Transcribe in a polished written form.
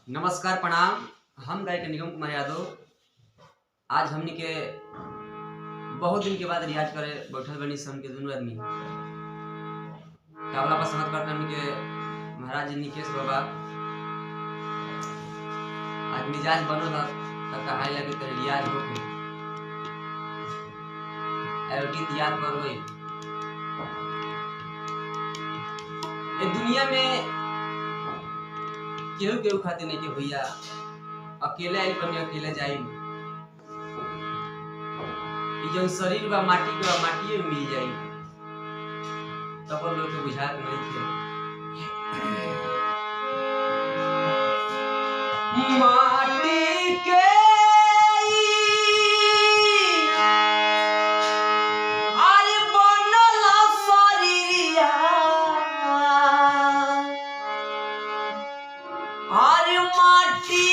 नमस्कार प्रणाम। हम गायक निगम कुमार यादव आज हमनी के बहुत दिन के बाद रियाज करे बैठल बनी सन के दोनों आदमी तबला पर संगत करते हमनी के महाराज जी निकेश बाबा। आज मिजाज बनल तब कहा लगे तेरे रियाज होके गीत याद करो। ये दुनिया में केहू केहू खाते नहीं के भैया अकेले आई बनी अकेले जाई जन शरीर बा माटी के बा माटी में मिल जाई तब लोग के बुझात नहीं थे। माटी के अरे बनल शरीरिया अरे माटी